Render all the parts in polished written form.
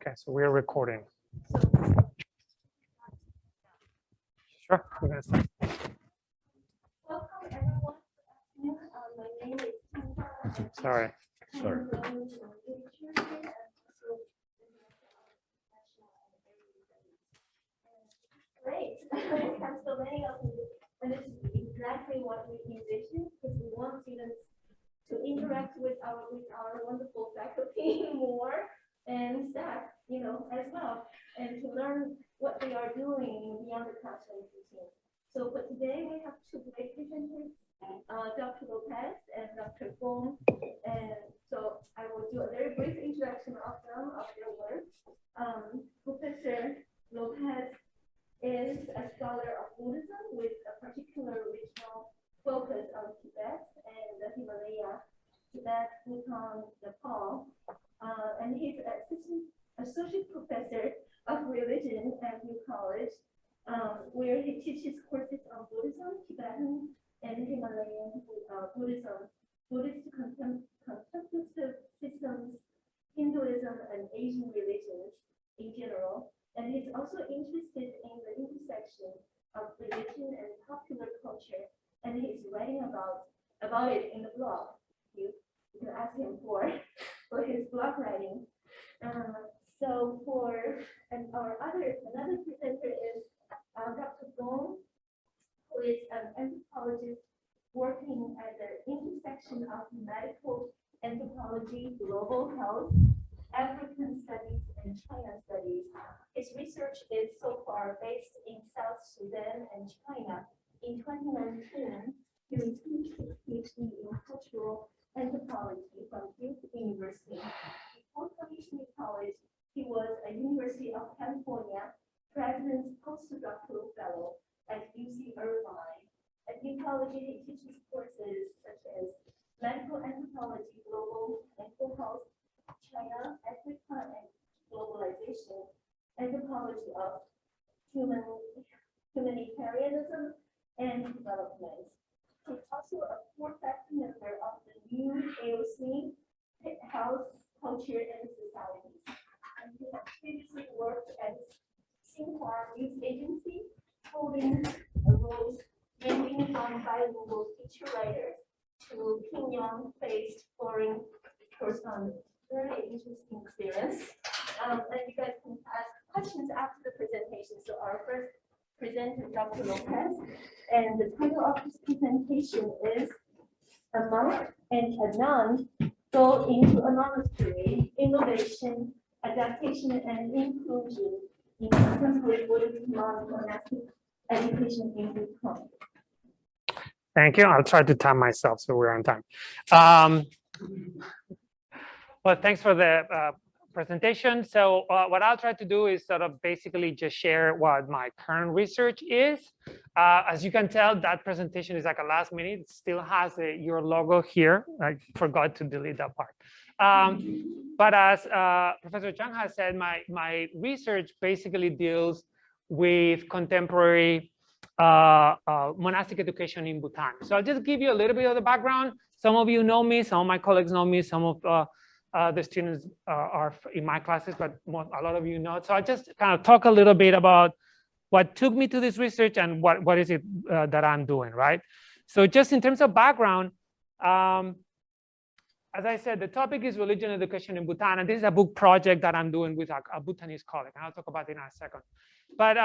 Okay, so we're recording. Sure, we're gonna start. Welcome everyone. My name is Thich Nhat Hanh. Sorry. Sorry. Great. We have so many of you, and this is exactly what we envision, because we want students to interact with our wonderful faculty more and staff, as well, and to learn what they are doing beyond the classroom routine. So for today, we have two great presenters, Dr. Lopez and Dr. Prof. And so I will do a very brief introduction of them, of their work. Professor Lopez is a scholar of Buddhism with a particular regional focus on Tibet and the Himalaya, Tibet, Bhutan, Nepal. And he's an associate professor of religion at New College, where he teaches courses on Buddhism, Tibetan, and Himalayan Buddhism, Buddhist contemplative systems, Hinduism, and Asian religions in general. And he's also interested in the intersection of religion and popular culture, and he's writing about it in the blog. You can ask him for his blog writing. So another presenter is Dr. Prof, who is an anthropologist working at the intersection of medical anthropology, global health, African studies, and China studies. His research is so far based in South Sudan and China. In 2019, he received his PhD in cultural anthropology from Duke University. Before coming to college, he was a University of California President's Postdoctoral Fellow at UC Irvine. At New College, he teaches courses such as medical anthropology, global mental health, China, Africa, and globalization, anthropology of humanitarianism and development. He's also a core faculty member of the new AOC, Health, Culture, and Societies. And he has previously worked at Xinhua News Agency, holding roles ranging from bilingual feature writer to Pyongyang-based foreign correspondent. Very interesting experience. And you guys can ask questions after the presentation. So our first presenter, Dr. Lopez, and the title of this presentation is "A Monk and a Nun Go into a Monastery: Innovation, Adaptation, and Inclusion in Contemporary Buddhist Monastic Education in Bhutan." Thank you. I'll try to time myself so we're on time. Well, thanks for the presentation. So what I'll try to do is sort of basically just share what my current research is. As you can tell, that presentation is like a last minute. It still has your logo here. I forgot to delete that part. But as Professor Chang has said, my research basically deals with contemporary monastic education in Bhutan. So I'll just give you a little bit of the background. Some of you know me, some of my colleagues know me, some of the students are in my classes, but a lot of you know. So I just kind of talk a little bit about what took me to this research and what is it that I'm doing, right? So just in terms of background, as I said, the topic is religion education in Bhutan, and this is a book project that I'm doing with a Bhutanese colleague, and I'll talk about it in a second. But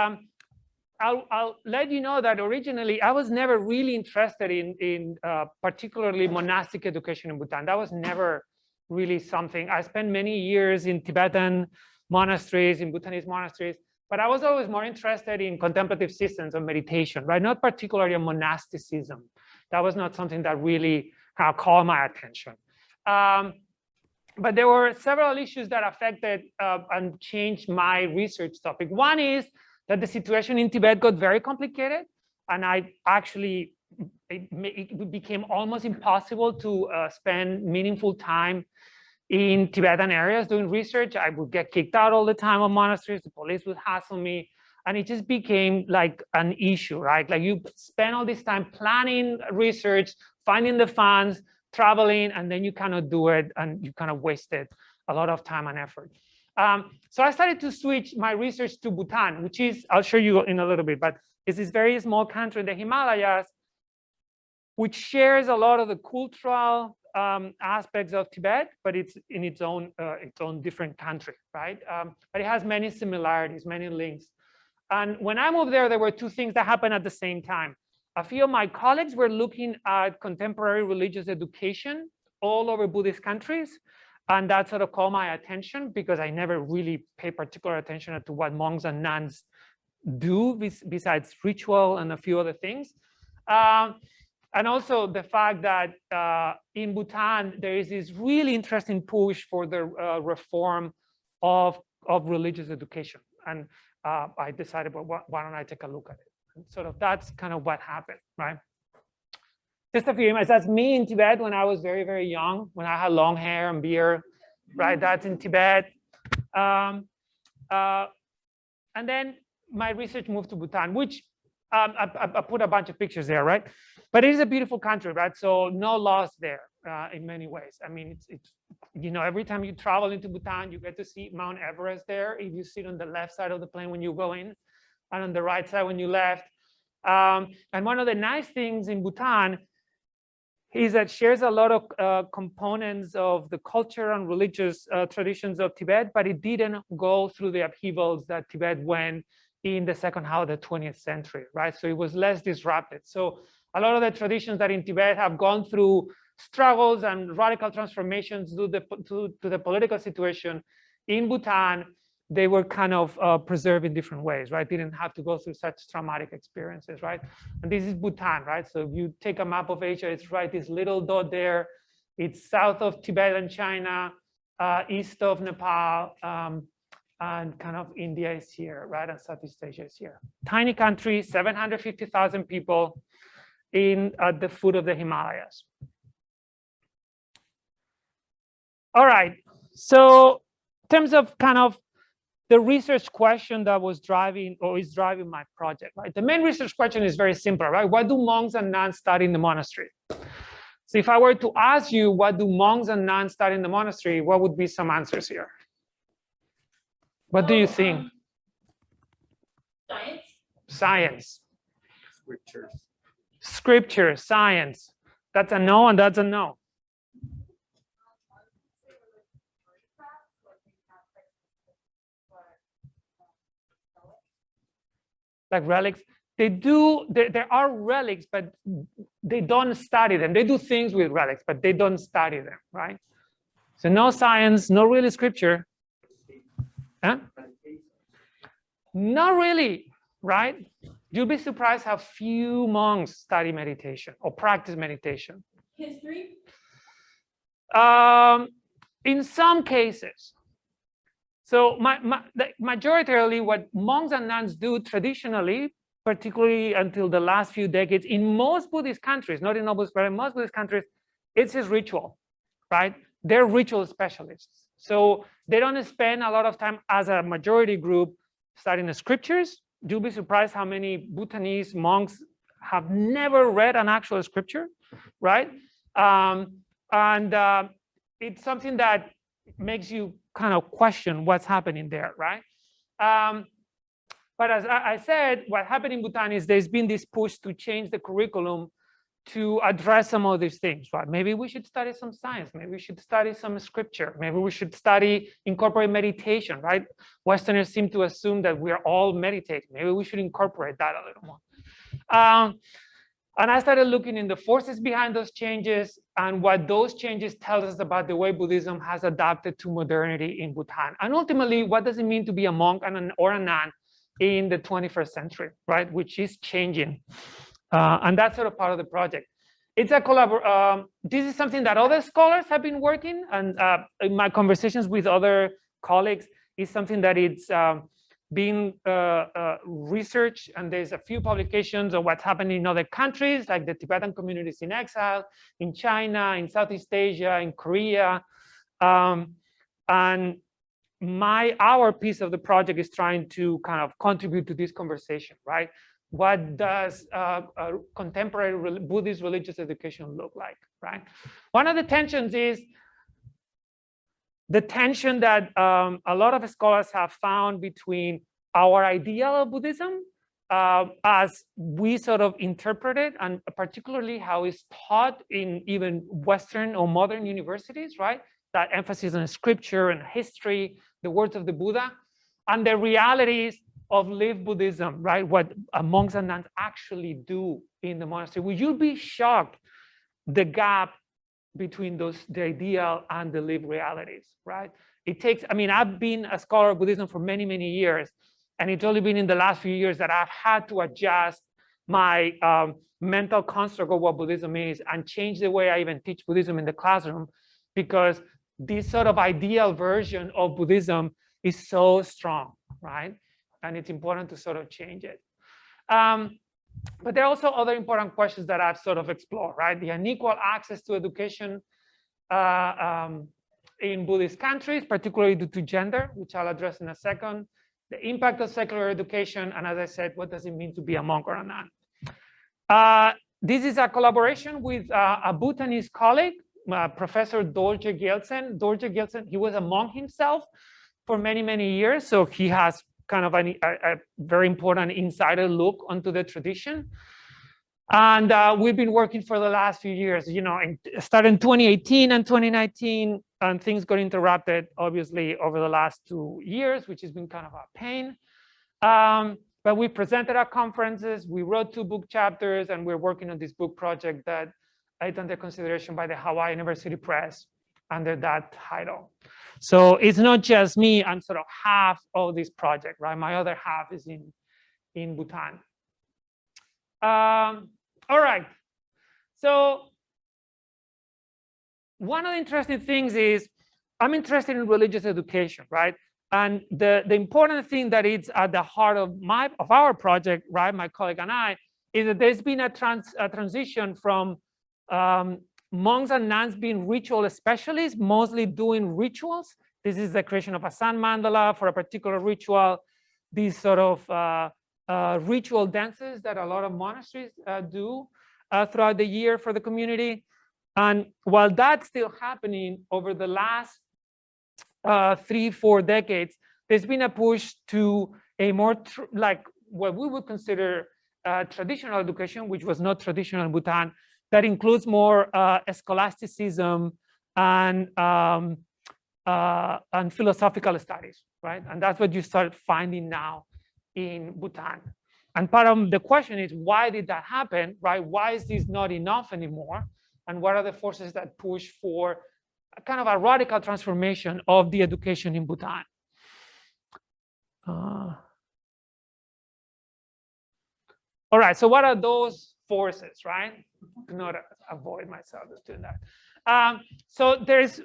I'll let you know that originally I was never really interested in particularly monastic education in Bhutan. That was never really something. I spent many years in Tibetan monasteries, in Bhutanese monasteries, but I was always more interested in contemplative systems of meditation, right? Not particularly in monasticism. That was not something that really kind of called my attention. But there were several issues that affected and changed my research topic. One is that the situation in Tibet got very complicated, and it became almost impossible to spend meaningful time in Tibetan areas doing research. I would get kicked out all the time of monasteries. The police would hassle me, and it just became like an issue, right? Like you spend all this time planning research, finding the funds, traveling, and then you cannot do it, and you kind of waste it. a lot of time and effort. So I started to switch my research to Bhutan, which is, I'll show you in a little bit, but it's this very small country in the Himalayas, which shares a lot of the cultural aspects of Tibet, but it's in its own different country, right? But it has many similarities, many links. And when I moved there, there were two things that happened at the same time. A few of my colleagues were looking at contemporary religious education all over Buddhist countries. And that sort of caught my attention because I never really paid particular attention to what monks and nuns do besides ritual and a few other things. And also the fact that in Bhutan, there is this really interesting push for the reform of religious education. And I decided, well, why don't I take a look at it? And sort of that's kind of what happened, right? Just a few images. That's me in Tibet when I was very, very young, when I had long hair and beard, right? That's in Tibet. And then my research moved to Bhutan, which I put a bunch of pictures there, right? But it is a beautiful country, right? So no loss there in many ways. I mean, it's you know, every time you travel into Bhutan, you get to see Mount Everest there. If you sit on the left side of the plane when you go in, and on the right side when you left. And one of the nice things in Bhutan is that it shares a lot of components of the culture and religious traditions of Tibet, but it didn't go through the upheavals that Tibet went in the second half of the 20th century, right? So it was less disrupted. So a lot of the traditions that in Tibet have gone through struggles and radical transformations to the political situation in Bhutan, they were kind of preserved in different ways, right? Didn't have to go through such traumatic experiences, right? And this is Bhutan, right? So if you take a map of Asia, it's right, this little dot there. It's south of Tibet and China, east of Nepal, and kind of India is here, right? And Southeast Asia is here. Tiny country, 750,000 people at the foot of the Himalayas. All right, so in terms of kind of the research question that was driving or is driving my project, right? The main research question is very simple, right? What do monks and nuns study in the monastery? So if I were to ask you, what do monks and nuns study in the monastery, what would be some answers here? What do you think? Science. Science. Scriptures. Scripture, science. That's a no and that's a no. Like relics, they do, there are relics, but they don't study them. They do things with relics, but they don't study them, right? So no science, no really scripture. Huh? Not really, right? You'll be surprised how few monks study meditation or practice meditation. History? In some cases. So majoritarily, what monks and nuns do traditionally, particularly until the last few decades, in most Buddhist countries, not in all Buddhist, but in most Buddhist countries, it's his ritual, right? They're ritual specialists. So they don't spend a lot of time as a majority group studying the scriptures. You'll be surprised how many Bhutanese monks have never read an actual scripture, right? It's something that makes you kind of question what's happening there, right? But as I said, what happened in Bhutan is there's been this push to change the curriculum to address some of these things, right? Maybe we should study some science. Maybe we should study some scripture. Maybe we should incorporate meditation, right? Westerners seem to assume that we're all meditating. Maybe we should incorporate that a little more. And I started looking in the forces behind those changes and what those changes tell us about the way Buddhism has adapted to modernity in Bhutan. And ultimately, what does it mean to be a monk or a nun in the 21st century, right? Which is changing. And that's sort of part of the project. It's a collaboration. This is something that other scholars have been working, and in my conversations with other colleagues, is something that it's being researched, and there's a few publications of what's happening in other countries, like the Tibetan communities in exile, in China, in Southeast Asia, in Korea. And our piece of the project is trying to kind of contribute to this conversation, right? What does contemporary Buddhist religious education look like, right? One of the tensions is the tension that a lot of scholars have found between our ideal of Buddhism as we sort of interpret it, and particularly how it's taught in even Western or modern universities, right? That emphasis on scripture and history, the words of the Buddha, and the realities of lived Buddhism, right? What monks and nuns actually do in the monastery. Would you be shocked the gap between those, the ideal and the lived realities, right? It takes, I mean, I've been a scholar of Buddhism for many, many years, and it's only been in the last few years that I've had to adjust my mental construct of what Buddhism is and change the way I even teach Buddhism in the classroom, because this sort of ideal version of Buddhism is so strong, right? And it's important to sort of change it. But there are also other important questions that I've sort of explored, right? The unequal access to education in Buddhist countries, particularly due to gender, which I'll address in a second. The impact of secular education, and as I said, what does it mean to be a monk or a nun? This is a collaboration with a Bhutanese colleague, Professor Dorje Gyaltsen. Dorje Gyaltsen, he was a monk himself for many, many years, so he has kind of a very important insider look onto the tradition. And we've been working for the last few years, you know, started in 2018 and 2019, and things got interrupted, obviously, over the last 2 years, which has been kind of a pain. But we presented at conferences, we wrote 2 book chapters, and we're working on this book project that is under consideration by the Hawaii University Press under that title. So it's not just me, I'm sort of half of this project, right? My other half is in Bhutan. All right, so one of the interesting things is I'm interested in religious education, right? And the important thing that is at the heart of our project, right, my colleague and I, is that there's been a transition from monks and nuns being ritual specialists, mostly doing rituals. This is the creation of a sun mandala for a particular ritual. These sort of ritual dances that a lot of monasteries do throughout the year for the community. And while that's still happening over the last 3-4 decades, there's been a push to a more like what we would consider traditional education, which was not traditional in Bhutan, that includes more scholasticism and philosophical studies, right? And that's what you start finding now in Bhutan. And part of the question is, why did that happen, right? Why is this not enough anymore? And what are the forces that push for a kind of a radical transformation of the education in Bhutan? All right, so what are those forces, right? Not avoid myself just doing that. So there's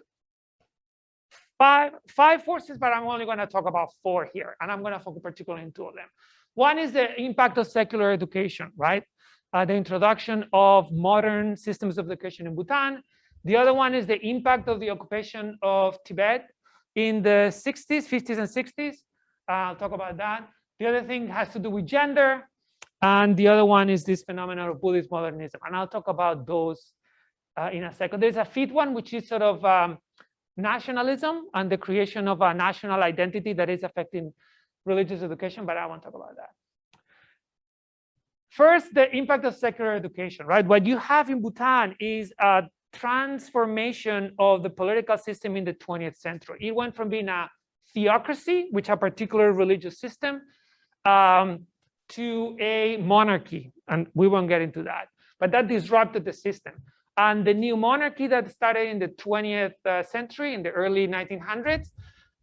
five forces, but I'm only going to talk about 4 here, and I'm going to focus particularly on 2 of them. One is the impact of secular education, right? The introduction of modern systems of education in Bhutan. The other one is the impact of the occupation of Tibet in the 60s, 50s, and 60s. I'll talk about that. The other thing has to do with gender. And the other one is this phenomenon of Buddhist modernism. And I'll talk about those in a second. There's a 5th one, which is sort of nationalism and the creation of a national identity that is affecting religious education, but I won't talk about that. First, the impact of secular education, right? What you have in Bhutan is a transformation of the political system in the 20th century. It went from being a theocracy, which a particular religious system, to a monarchy, and we won't get into that, but that disrupted the system. And the new monarchy that started in the 20th century, in the early 1900s,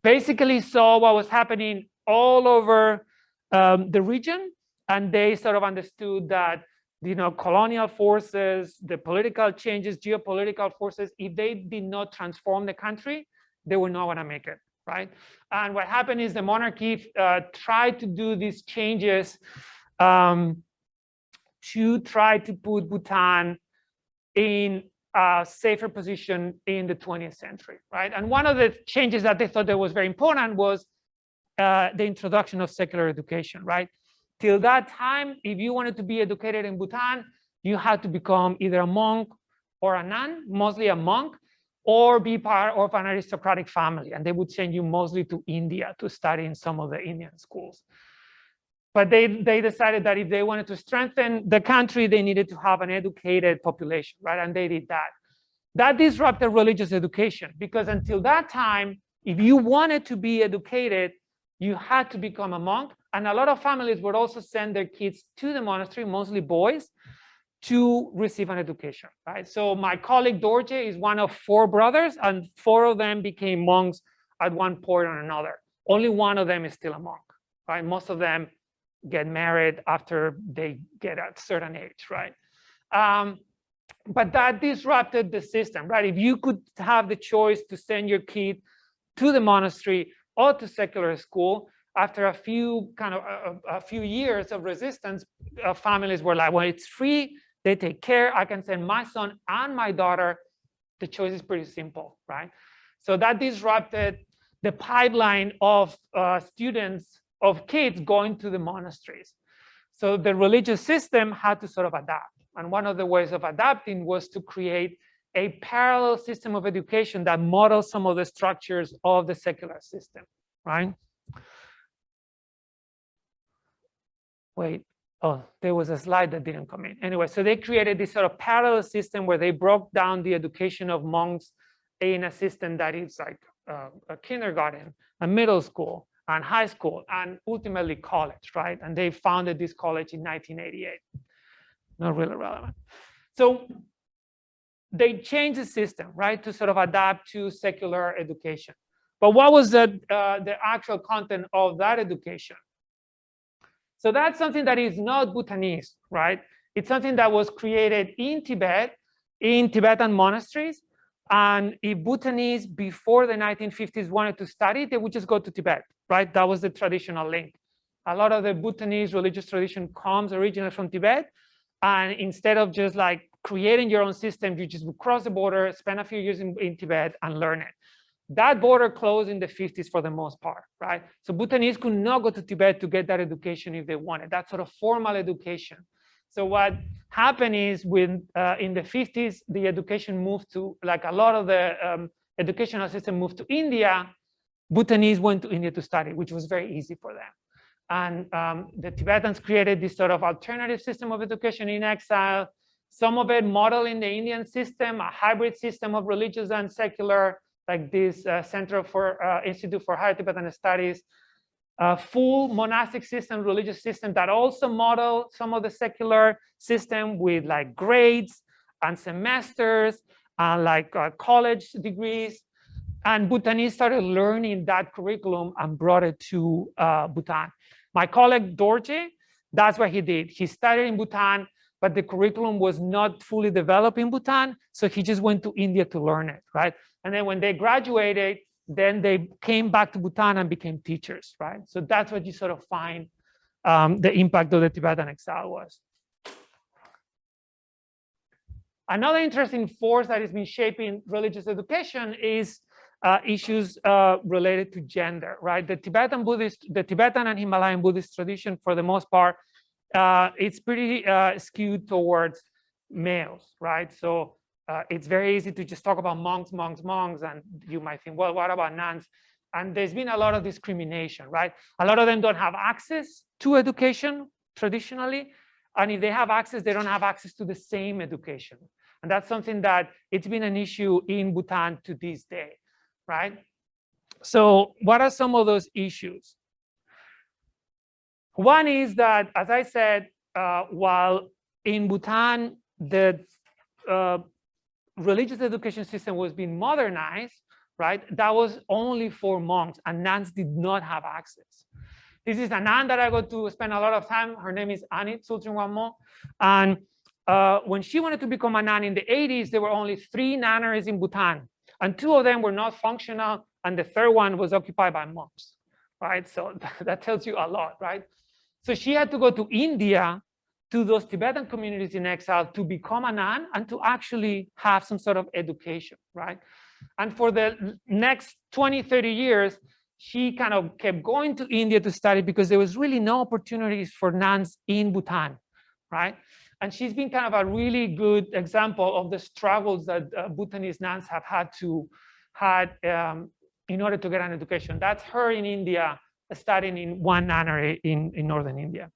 basically saw what was happening all over the region, and they sort of understood that, you know, colonial forces, the political changes, geopolitical forces, if they did not transform the country, they were not going to make it, right? And what happened is the monarchy tried to do these changes to try to put Bhutan in a safer position in the 20th century, right? And one of the changes that they thought that was very important was the introduction of secular education, right? Till that time, if you wanted to be educated in Bhutan, you had to become either a monk or a nun, mostly a monk. or be part of an aristocratic family. And they would send you mostly to India to study in some of the Indian schools. But they decided that if they wanted to strengthen the country, they needed to have an educated population, right? And they did that. That disrupted religious education, because until that time, if you wanted to be educated, you had to become a monk. And a lot of families would also send their kids to the monastery, mostly boys, to receive an education, right? So my colleague Dorje is one of 4 brothers, and 4 of them became monks at one point or another. Only one of them is still a monk, right? Most of them get married after they get a certain age, right? But that disrupted the system, right? If you could have the choice to send your kid to the monastery or to secular school, after a few years of resistance, families were like, well, it's free, they take care, I can send my son and my daughter. The choice is pretty simple, right? So that disrupted the pipeline of students, of kids going to the monasteries. So the religious system had to sort of adapt. And one of the ways of adapting was to create a parallel system of education that models some of the structures of the secular system, right? Wait, oh, there was a slide that didn't come in. Anyway, so they created this sort of parallel system where they broke down the education of monks in a system that is like a kindergarten, a middle school, and high school, and ultimately college, right? And they founded this college in 1988. Not really relevant. So they changed the system, right, to sort of adapt to secular education. But what was the actual content of that education? So that's something that is not Bhutanese, right? It's something that was created in Tibet, in Tibetan monasteries. And if Bhutanese before the 1950s wanted to study, they would just go to Tibet, right? That was the traditional link. A lot of the Bhutanese religious tradition comes originally from Tibet. And instead of just like creating your own system, you just would cross the border, spend a few years in Tibet and learn it. That border closed in the 50s for the most part, right? So Bhutanese could not go to Tibet to get that education if they wanted, that sort of formal education. So what happened is when in the 50s, the education moved to, like a lot of the educational system moved to India, Bhutanese went to India to study, which was very easy for them. And the Tibetans created this sort of alternative system of education in exile, some of it modeling the Indian system, a hybrid system of religious and secular, like this Center for Institute for Higher Tibetan Studies, full monastic system, religious system that also model some of the secular system with like grades and semesters and like college degrees. And Bhutanese started learning that curriculum and brought it to Bhutan. My colleague Dorje, that's what he did. He studied in Bhutan, but the curriculum was not fully developed in Bhutan. So he just went to India to learn it, right? And then when they graduated, then they came back to Bhutan and became teachers, right? So that's what you sort of find the impact of the Tibetan exile was. Another interesting force that has been shaping religious education is issues related to gender, right? The Tibetan and Himalayan Buddhist tradition, for the most part, it's pretty skewed towards males, right? So it's very easy to just talk about monks, and you might think, well, what about nuns? And there's been a lot of discrimination, right? A lot of them don't have access to education traditionally. And if they have access, they don't have access to the same education. And that's something that it's been an issue in Bhutan to this day, right? So what are some of those issues? One is that, as I said, while in Bhutan, the religious education system was being modernized, right? That was only for monks, and nuns did not have access. This is a nun that I got to spend a lot of time. Her name is Anit Sultrinwamo. And when she wanted to become a nun in the 80s, there were only 3 nunneries in Bhutan. And 2 of them were not functional. And the 3rd one was occupied by monks, right? So that tells you a lot, right? So she had to go to India, to those Tibetan communities in exile, to become a nun and to actually have some sort of education, right? And for the next 20, 30 years, she kind of kept going to India to study because there was really no opportunities for nuns in Bhutan, right? And she's been kind of a really good example of the struggles that Bhutanese nuns have had in order to get an education. That's her in India, studying in one nunnery in northern India.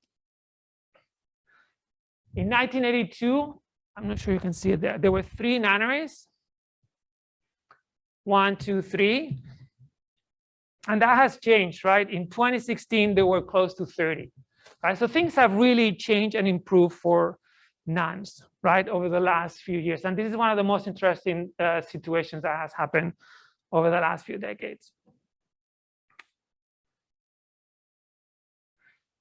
In 1982, I'm not sure you can see it there, there were 3 nunneries. 1, 2, 3. And that has changed, right? In 2016, there were close to 30. Right? So things have really changed and improved for nuns, right, over the last few years. And this is one of the most interesting situations that has happened over the last few decades.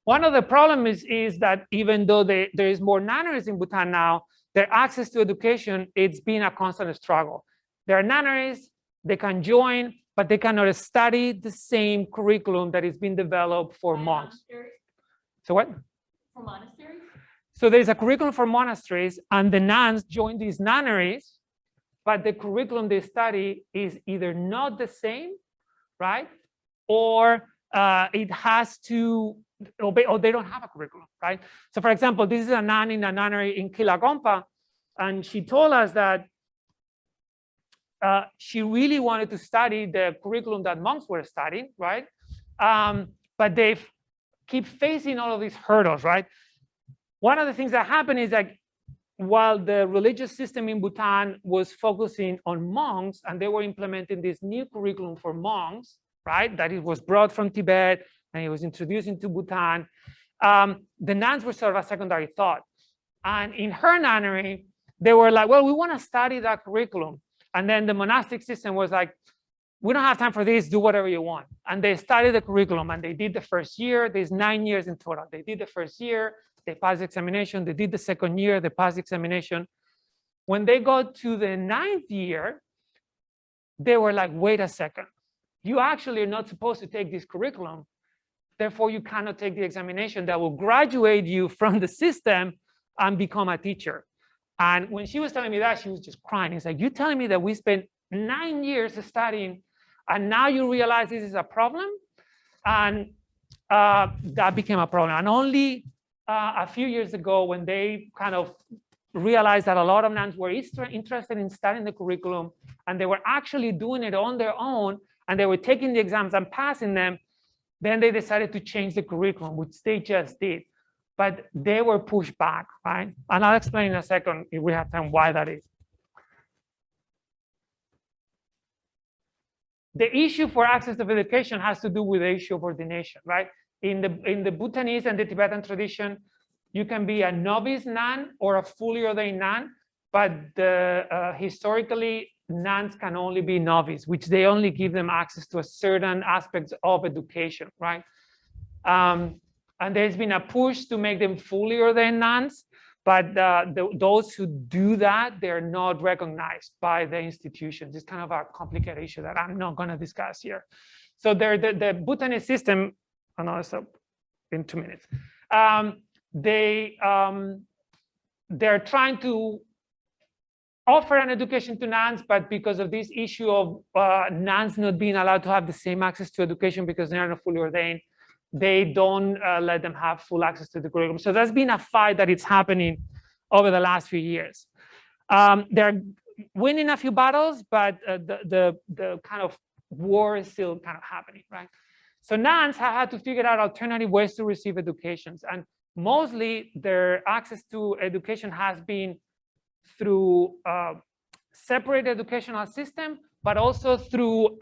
One of the problems is that even though there is more nunneries in Bhutan now, their access to education, it's been a constant struggle. There are nunneries, they can join, but they cannot study the same curriculum that is being developed for monks. Monasteries? So what? For monasteries? So there's a curriculum for monasteries, and the nuns join these nunneries, but the curriculum they study is either not the same, right? Or it has to obey, or they don't have a curriculum, right? So for example, this is a nun in a nunnery in Kilagompa, and she told us that she really wanted to study the curriculum that monks were studying, right? But they keep facing all of these hurdles, right? One of the things that happened is that while the religious system in Bhutan was focusing on monks and they were implementing this new curriculum for monks, right? That it was brought from Tibet and it was introduced into Bhutan. The nuns were sort of a secondary thought. And in her nunnery, they were like, well, we want to study that curriculum. And then the monastic system was like, we don't have time for this, do whatever you want. And they studied the curriculum and they did the first year. There's 9 years in total. They did the first year, they passed the examination. They did the second year, they passed the examination. When they got to the 9th year, they were like, wait a second. You actually are not supposed to take this curriculum. Therefore, you cannot take the examination that will graduate you from the system and become a teacher. And when she was telling me that, she was just crying. It's like, you're telling me that we spent 9 years studying and now you realize this is a problem? And that became a problem. And only a few years ago, when they kind of realized that a lot of nuns were interested in studying the curriculum and they were actually doing it on their own and they were taking the exams and passing them, then they decided to change the curriculum, which they just did. But they were pushed back, right? And I'll explain in a second, if we have time, why that is. The issue for access to education has to do with the issue of ordination, right? In the Bhutanese and the Tibetan tradition, you can be a novice nun or a fully ordained nun, but historically, nuns can only be novice, which they only give them access to a certain aspects of education, right? And there's been a push to make them fully ordained nuns, but those who do that, they're not recognized by the institutions. It's kind of a complicated issue that I'm not going to discuss here. So the Bhutanese system, another stop in 2 minutes. They're trying to offer an education to nuns, but because of this issue of nuns not being allowed to have the same access to education because they're not fully ordained, they don't let them have full access to the curriculum. So there's been a fight that is happening over the last few years. They're winning a few battles, but the kind of war is still kind of happening, right? So nuns have had to figure out alternative ways to receive educations. And mostly their access to education has been through separate educational system, but also through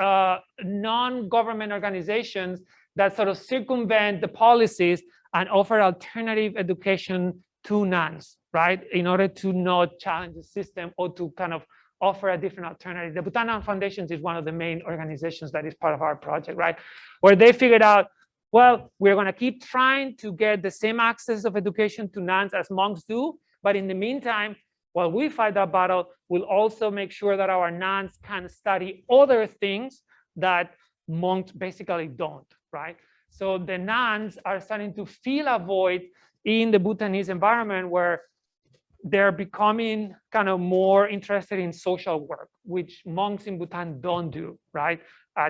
non-government organizations that sort of circumvent the policies and offer alternative education to nuns, right? In order to not challenge the system or to kind of offer a different alternative. The Bhutan Nun Foundations is one of the main organizations that is part of our project, right? Where they figured out, well, we're going to keep trying to get the same access of education to nuns as monks do. But in the meantime, while we fight that battle, we'll also make sure that our nuns can study other things that monks basically don't, right? So the nuns are starting to feel a void in the Bhutanese environment where they're becoming kind of more interested in social work, which monks in Bhutan don't do, right?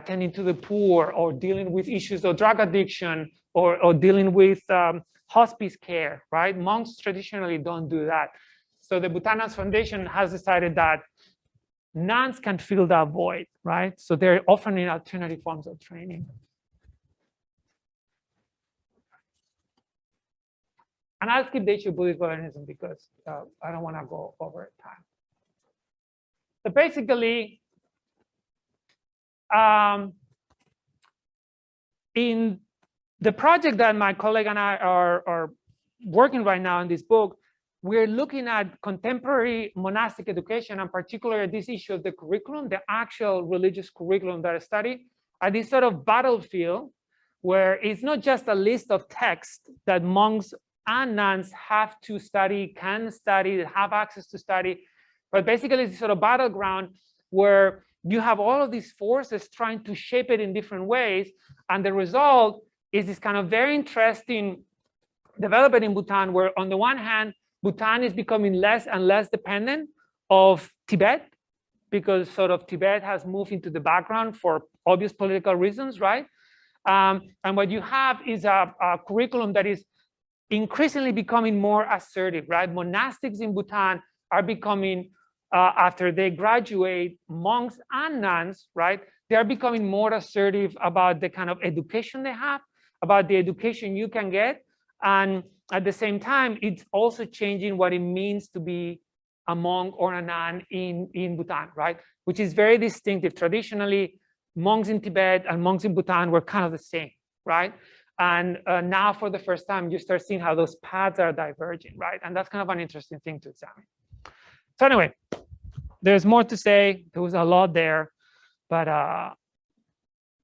tending to the poor, or dealing with issues of drug addiction, or dealing with hospice care, right? Monks traditionally don't do that. So the Bhutan Nuns Foundation has decided that nuns can fill that void, right? So they're offering alternative forms of training. And I'll skip the issue of Buddhist modernism because I don't want to go over time. So basically, in the project that my colleague and I are working right now in this book, we're looking at contemporary monastic education, and particularly this issue of the curriculum, the actual religious curriculum that I study, at this sort of battlefield where it's not just a list of texts that monks and nuns have to study, can study, have access to study, but basically it's sort of battleground where you have all of these forces trying to shape it in different ways, and the result is this kind of very interesting development in Bhutan, where on the one hand, Bhutan is becoming less and less dependent of Tibet, because sort of Tibet has moved into the background for obvious political reasons, right? And what you have is a curriculum that is increasingly becoming more assertive, right? Monastics in Bhutan are becoming, after they graduate, monks and nuns, right? They are becoming more assertive about the kind of education they have, about the education you can get. And at the same time, it's also changing what it means to be a monk or a nun in Bhutan, right? Which is very distinctive. Traditionally, monks in Tibet and monks in Bhutan were kind of the same, right? And now for the first time, you start seeing how those paths are diverging, right? And that's kind of an interesting thing to examine. So anyway, there's more to say. There was a lot there, but